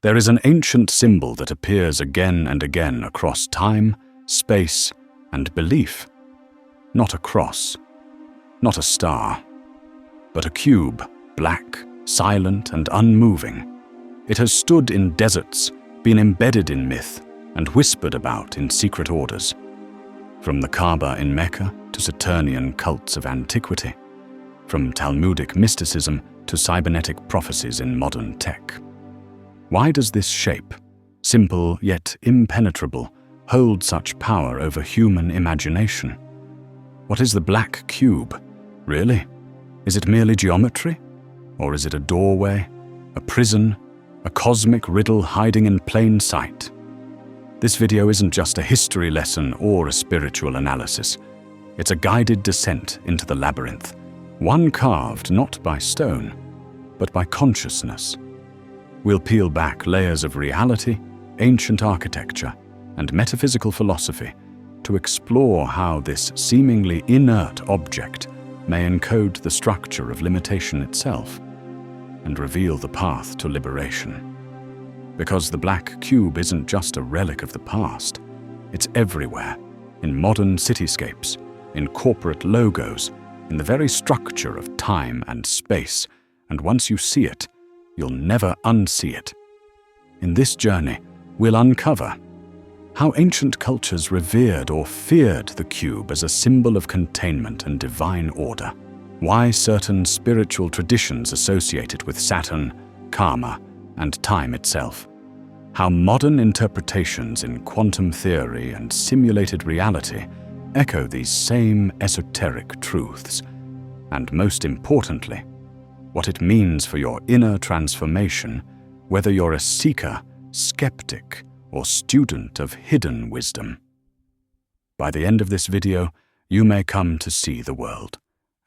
There is an ancient symbol that appears again and again across time, space, and belief. Not a cross, not a star, but a cube, black, silent, and unmoving. It has stood in deserts, been embedded in myth, and whispered about in secret orders. From the Kaaba in Mecca to Saturnian cults of antiquity, from Talmudic mysticism to cybernetic prophecies in modern tech. Why does this shape, simple yet impenetrable, hold such power over human imagination? What is the black cube, really? Is it merely geometry? Or is it a doorway, a prison, a cosmic riddle hiding in plain sight? This video isn't just a history lesson or a spiritual analysis. It's a guided descent into the labyrinth, one carved not by stone, but by consciousness. We'll peel back layers of reality, ancient architecture, and metaphysical philosophy to explore how this seemingly inert object may encode the structure of limitation itself and reveal the path to liberation. Because the black cube isn't just a relic of the past, it's everywhere, in modern cityscapes, in corporate logos, in the very structure of time and space, and once you see it, you'll never unsee it. In this journey, we'll uncover how ancient cultures revered or feared the cube as a symbol of containment and divine order, why certain spiritual traditions associate it with Saturn, karma, and time itself, how modern interpretations in quantum theory and simulated reality echo these same esoteric truths, and most importantly, what it means for your inner transformation, whether you're a seeker, skeptic, or student of hidden wisdom. By the end of this video, you may come to see the world,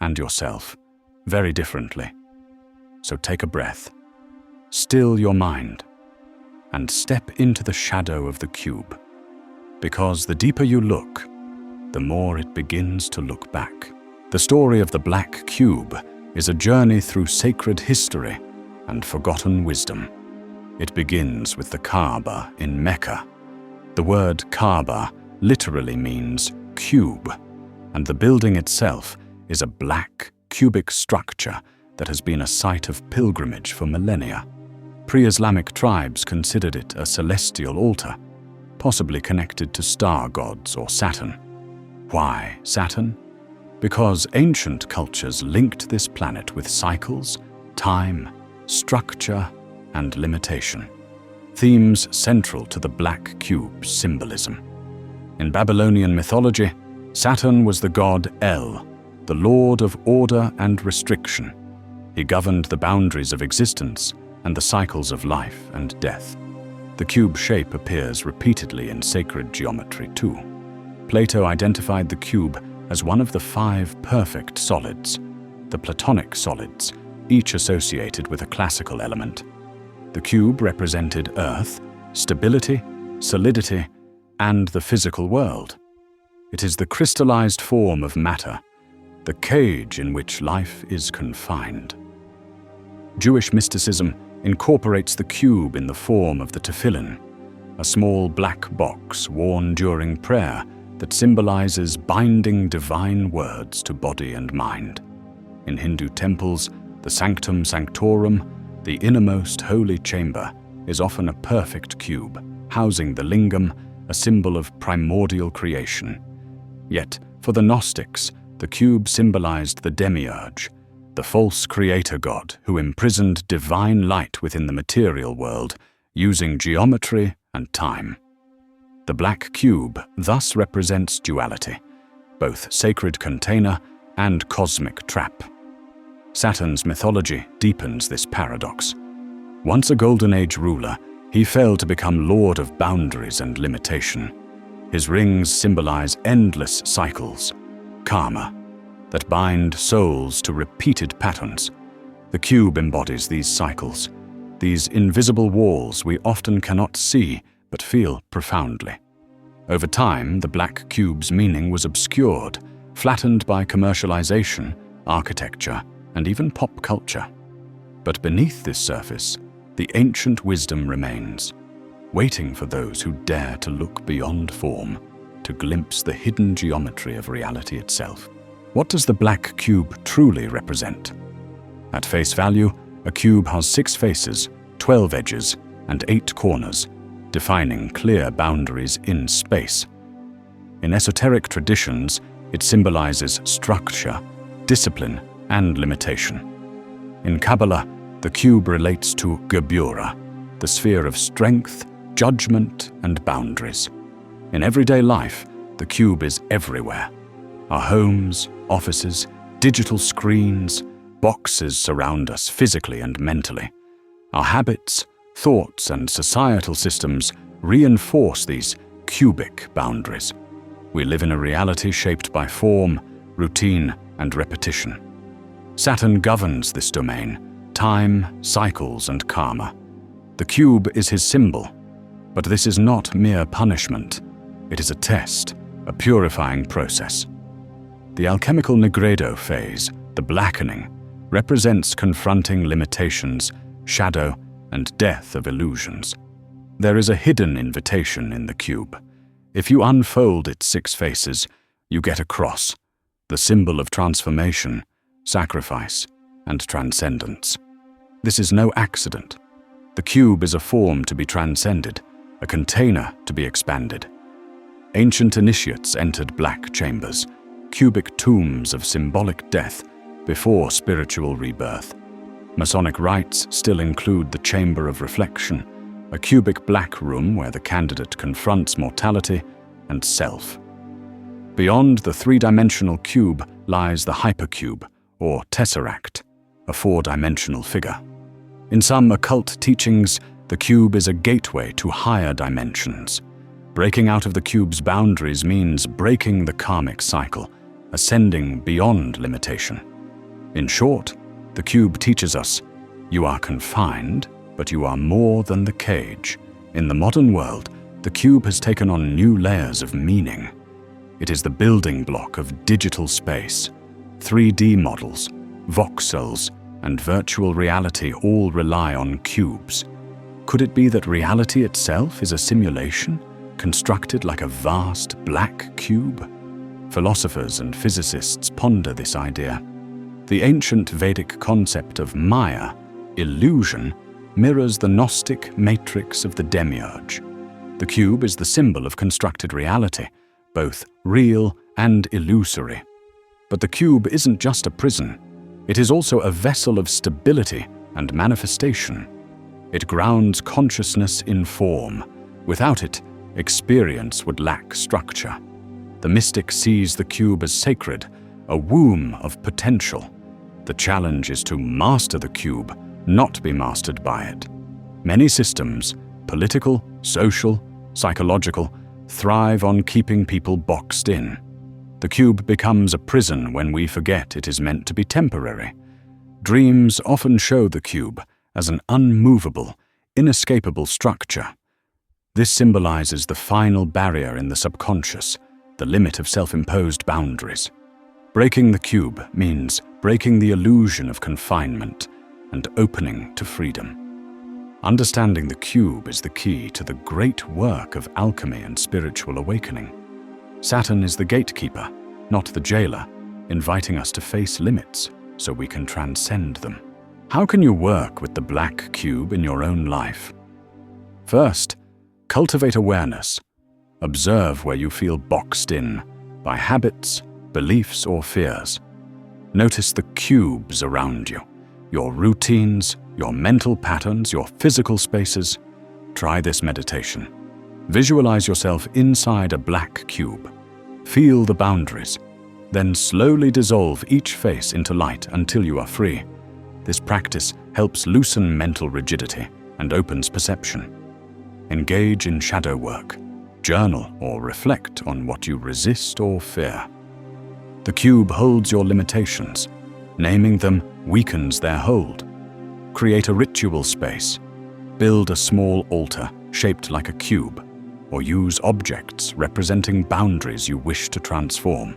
and yourself, very differently. So take a breath, still your mind, and step into the shadow of the cube, because the deeper you look, the more it begins to look back. The story of the black cube is a journey through sacred history and forgotten wisdom. It begins with the Kaaba in Mecca. The word Kaaba literally means cube, and the building itself is a black, cubic structure that has been a site of pilgrimage for millennia. Pre-Islamic tribes considered it a celestial altar, possibly connected to star gods or Saturn. Why Saturn? Because ancient cultures linked this planet with cycles, time, structure, and limitation, themes central to the black cube's symbolism. In Babylonian mythology, Saturn was the god El, the lord of order and restriction. He governed the boundaries of existence and the cycles of life and death. The cube shape appears repeatedly in sacred geometry too. Plato identified the cube as one of the 5 perfect solids, the Platonic solids, each associated with a classical element. The cube represented earth, stability, solidity, and the physical world. It is the crystallized form of matter, the cage in which life is confined. Jewish mysticism incorporates the cube in the form of the tefillin, a small black box worn during prayer that symbolizes binding divine words to body and mind. In Hindu temples, the sanctum sanctorum, the innermost holy chamber, is often a perfect cube, housing the lingam, a symbol of primordial creation. Yet, for the Gnostics, the cube symbolized the demiurge, the false creator god who imprisoned divine light within the material world, using geometry and time. The black cube thus represents duality, both sacred container and cosmic trap. Saturn's mythology deepens this paradox. Once a Golden Age ruler, he fell to become lord of boundaries and limitation. His rings symbolize endless cycles, karma, that bind souls to repeated patterns. The cube embodies these cycles, these invisible walls we often cannot see but feel profoundly. Over time, the black cube's meaning was obscured, flattened by commercialization, architecture, and even pop culture. But beneath this surface, the ancient wisdom remains, waiting for those who dare to look beyond form, to glimpse the hidden geometry of reality itself. What does the black cube truly represent? At face value, a cube has 6 faces, 12 edges, and 8 corners, defining clear boundaries in space. In esoteric traditions, it symbolizes structure, discipline, and limitation. In Kabbalah, the cube relates to Gebura, the sphere of strength, judgment, and boundaries. In everyday life, the cube is everywhere. Our homes, offices, digital screens, boxes surround us physically and mentally. Our habits, thoughts, and societal systems reinforce these cubic boundaries. We live in a reality shaped by form, routine, and repetition. Saturn governs this domain: time, cycles, and karma. The cube is his symbol, but this is not mere punishment. It is a test, a purifying process. The alchemical nigredo phase, the blackening, represents confronting limitations, shadow, and death of illusions. There is a hidden invitation in the cube. If you unfold its 6 faces, you get a cross, the symbol of transformation, sacrifice, and transcendence. This is no accident. The cube is a form to be transcended, a container to be expanded. Ancient initiates entered black chambers, cubic tombs of symbolic death before spiritual rebirth. Masonic rites still include the chamber of reflection, a cubic black room where the candidate confronts mortality and self. Beyond the 3-dimensional cube lies the hypercube, or tesseract, a 4-dimensional figure. In some occult teachings, the cube is a gateway to higher dimensions. Breaking out of the cube's boundaries means breaking the karmic cycle, ascending beyond limitation. In short, the cube teaches us, you are confined, but you are more than the cage. In the modern world, the cube has taken on new layers of meaning. It is the building block of digital space. 3D models, voxels, and virtual reality all rely on cubes. Could it be that reality itself is a simulation, constructed like a vast black cube? Philosophers and physicists ponder this idea. The ancient Vedic concept of Maya, illusion, mirrors the Gnostic matrix of the demiurge. The cube is the symbol of constructed reality, both real and illusory. But the cube isn't just a prison. It is also a vessel of stability and manifestation. It grounds consciousness in form. Without it, experience would lack structure. The mystic sees the cube as sacred, a womb of potential. The challenge is to master the cube, not be mastered by it. Many systems, political, social, psychological, thrive on keeping people boxed in. The cube becomes a prison when we forget it is meant to be temporary. Dreams often show the cube as an unmovable, inescapable structure. This symbolizes the final barrier in the subconscious, the limit of self-imposed boundaries. Breaking the cube means breaking the illusion of confinement and opening to freedom. Understanding the cube is the key to the great work of alchemy and spiritual awakening. Saturn is the gatekeeper, not the jailer, inviting us to face limits so we can transcend them. How can you work with the black cube in your own life? First, cultivate awareness. Observe where you feel boxed in by habits, beliefs, or fears. Notice the cubes around you, your routines, your mental patterns, your physical spaces. Try this meditation. Visualize yourself inside a black cube. Feel the boundaries. Then slowly dissolve each face into light until you are free. This practice helps loosen mental rigidity and opens perception. Engage in shadow work. Journal or reflect on what you resist or fear. The cube holds your limitations. Naming them weakens their hold. Create a ritual space. Build a small altar shaped like a cube, or use objects representing boundaries you wish to transform.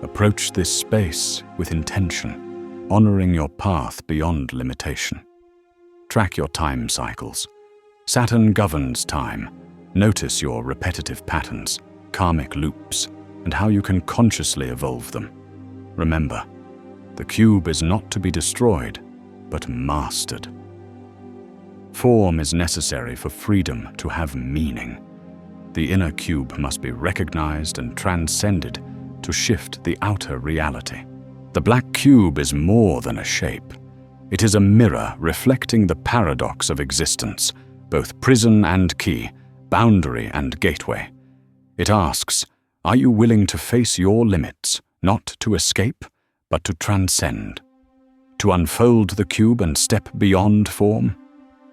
Approach this space with intention, honoring your path beyond limitation. Track your time cycles. Saturn governs time. Notice your repetitive patterns, karmic loops, and how you can consciously evolve them. Remember, the cube is not to be destroyed, but mastered. Form is necessary for freedom to have meaning. The inner cube must be recognized and transcended to shift the outer reality. The black cube is more than a shape. It is a mirror reflecting the paradox of existence, both prison and key, boundary and gateway. It asks, are you willing to face your limits, not to escape, but to transcend? To unfold the cube and step beyond form?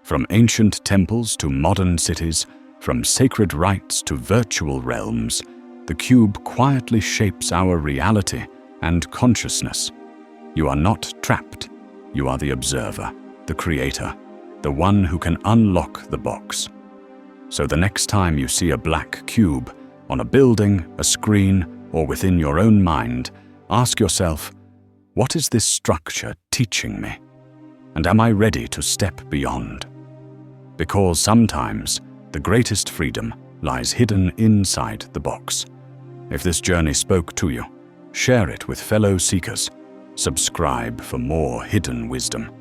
From ancient temples to modern cities, from sacred rites to virtual realms, the cube quietly shapes our reality and consciousness. You are not trapped. You are the observer, the creator, the one who can unlock the box. So the next time you see a black cube on a building, a screen, or within your own mind, ask yourself, what is this structure teaching me? And am I ready to step beyond? Because sometimes the greatest freedom lies hidden inside the box. If this journey spoke to you, share it with fellow seekers, subscribe for more hidden wisdom,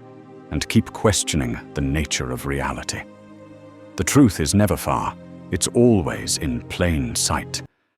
and keep questioning the nature of reality. The truth is never far, it's always in plain sight.